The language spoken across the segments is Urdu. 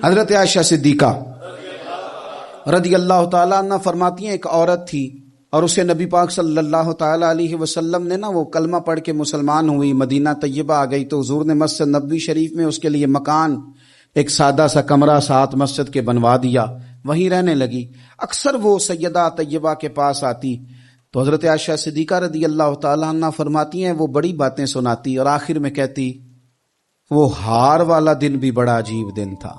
حضرت عائشہ صدیقہ رضی اللہ تعالیٰ عنہ فرماتی ہیں ایک عورت تھی اور اسے نبی پاک صلی اللہ تعالیٰ علیہ وسلم نے وہ کلمہ پڑھ کے مسلمان ہوئی، مدینہ طیبہ آ گئی تو حضور نے مسجد نبوی شریف میں اس کے لیے مکان، ایک سادہ سا کمرہ ساتھ مسجد کے بنوا دیا، وہیں رہنے لگی۔ اکثر وہ سیدہ طیبہ کے پاس آتی تو حضرت عائشہ صدیقہ رضی اللہ تعالیٰ عنہ فرماتی ہیں وہ بڑی باتیں سناتی اور آخر میں کہتی وہ ہار والا دن بھی بڑا عجیب دن تھا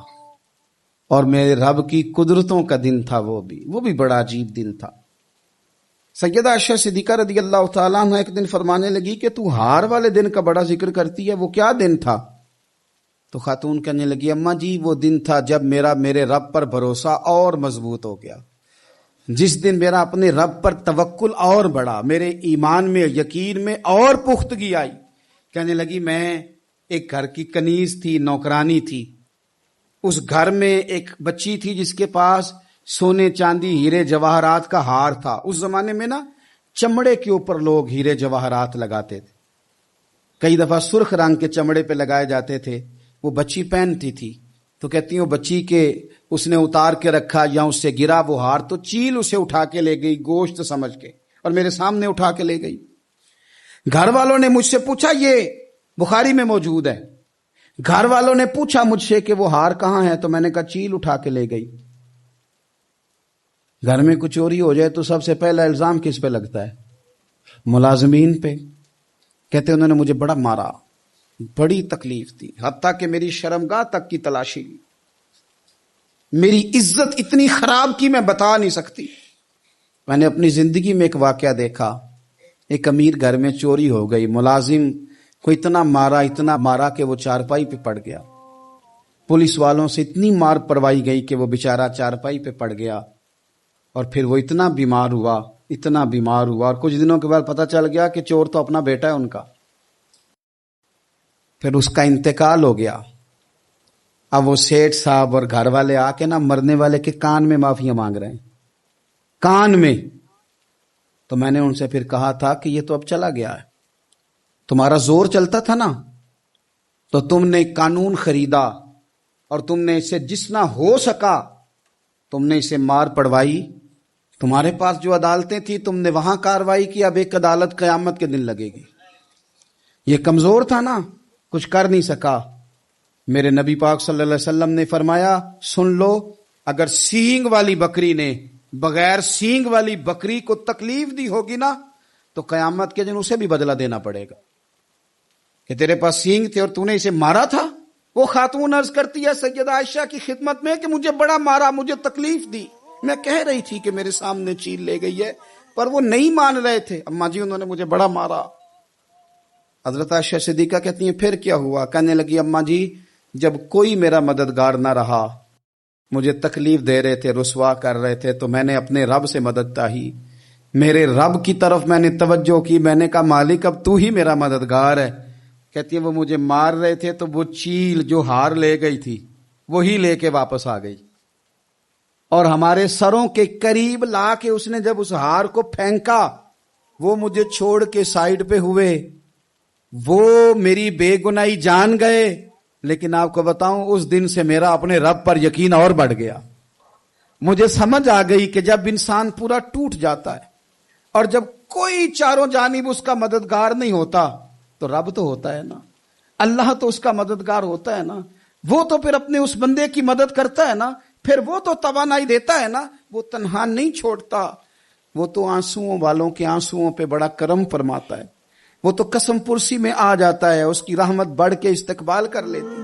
اور میرے رب کی قدرتوں کا دن تھا، وہ بھی بڑا عجیب دن تھا۔ سیدہ عائشہ صدیقہ رضی اللہ تعالیٰ عنہ ایک دن فرمانے لگی کہ تو ہار والے دن کا بڑا ذکر کرتی ہے، وہ کیا دن تھا؟ تو خاتون کہنے لگی اماں جی وہ دن تھا جب میرے رب پر بھروسہ اور مضبوط ہو گیا، جس دن میرا اپنے رب پر توکل اور بڑھا، میرے ایمان میں یقین میں اور پختگی آئی۔ کہنے لگی میں ایک گھر کی کنیز تھی، نوکرانی تھی، اس گھر میں ایک بچی تھی جس کے پاس سونے چاندی ہیرے جواہرات کا ہار تھا۔ اس زمانے میں چمڑے کے اوپر لوگ ہیرے جواہرات لگاتے تھے، کئی دفعہ سرخ رنگ کے چمڑے پہ لگائے جاتے تھے، وہ بچی پہنتی تھی تو کہتی ہیں وہ بچی کے اس نے اتار کے رکھا یا اس سے گرا وہ ہار تو چیل اسے اٹھا کے لے گئی گوشت سمجھ کے اور میرے سامنے اٹھا کے لے گئی۔ گھر والوں نے مجھ سے پوچھا، یہ بخاری میں موجود ہے، گھر والوں نے پوچھا مجھ سے کہ وہ ہار کہاں ہے تو میں نے کہا چیل اٹھا کے لے گئی۔ گھر میں کچھ چوری ہو جائے تو سب سے پہلا الزام کس پہ لگتا ہے؟ ملازمین پہ۔ کہتے انہوں نے مجھے بڑا مارا، بڑی تکلیف تھی، حتیٰ کہ میری شرمگاہ تک کی تلاشی لی، میری عزت اتنی خراب کی میں بتا نہیں سکتی۔ میں نے اپنی زندگی میں ایک واقعہ دیکھا، ایک امیر گھر میں چوری ہو گئی، ملازم کو اتنا مارا کہ وہ چارپائی پہ پڑ گیا، پولیس والوں سے اتنی مار پڑوائی گئی کہ وہ بیچارہ چارپائی پہ پڑ گیا اور پھر وہ اتنا بیمار ہوا اور کچھ دنوں کے بعد پتہ چل گیا کہ چور تو اپنا بیٹا ہے ان کا۔ پھر اس کا انتقال ہو گیا۔ اب وہ سیٹھ صاحب اور گھر والے آ کے مرنے والے کے کان میں معافیاں مانگ رہے ہیں، کان میں۔ تو میں نے ان سے پھر کہا تھا کہ یہ تو اب چلا گیا ہے، تمہارا زور چلتا تھا تو تم نے قانون خریدا اور تم نے اسے جتنا ہو سکا تم نے اسے مار پڑوائی، تمہارے پاس جو عدالتیں تھی تم نے وہاں کاروائی کی، اب ایک عدالت قیامت کے دن لگے گی۔ یہ کمزور تھا کچھ کر نہیں سکا۔ میرے نبی پاک صلی اللہ علیہ وسلم نے فرمایا سن لو، اگر سینگ والی بکری نے بغیر سینگ والی بکری کو تکلیف دی ہوگی تو قیامت کے دن اسے بھی بدلہ دینا پڑے گا کہ تیرے پاس سینگ تھے اور تو نے اسے مارا تھا۔ وہ خاتون عرض کرتی ہے سیدہ عائشہ کی خدمت میں کہ مجھے بڑا مارا، مجھے تکلیف دی، میں کہہ رہی تھی کہ میرے سامنے چیل لے گئی ہے پر وہ نہیں مان رہے تھے، اماں جی انہوں نے مجھے بڑا مارا۔ حضرت عائشہ صدیقہ کہتی ہیں پھر کیا ہوا؟ کہنے لگی اماں جی جب کوئی میرا مددگار نہ رہا، مجھے تکلیف دے رہے تھے، رسوا کر رہے تھے، تو میں نے اپنے رب سے مدد چاہی، میرے رب کی طرف میں نے توجہ کی، میں نے کہا مالک اب تو ہی میرا مددگار ہے۔ کہتی ہے وہ مجھے مار رہے تھے تو وہ چیل جو ہار لے گئی تھی وہی لے کے واپس آ گئی اور ہمارے سروں کے قریب لا کے اس نے جب اس ہار کو پھینکا وہ مجھے چھوڑ کے سائیڈ پہ ہوئے، وہ میری بے گناہی جان گئے، لیکن آپ کو بتاؤں اس دن سے میرا اپنے رب پر یقین اور بڑھ گیا۔ مجھے سمجھ آ گئی کہ جب انسان پورا ٹوٹ جاتا ہے اور جب کوئی چاروں جانب اس کا مددگار نہیں ہوتا تو رب تو ہوتا ہے اللہ تو اس کا مددگار ہوتا ہے وہ تو پھر اپنے اس بندے کی مدد کرتا ہے پھر وہ تو توانائی دیتا ہے وہ تنہا نہیں چھوڑتا، وہ تو آنسوؤں والوں کے آنسوؤں پہ بڑا کرم فرماتا ہے، وہ تو قسم پرسی میں آ جاتا ہے، اس کی رحمت بڑھ کے استقبال کر لیتی ہے۔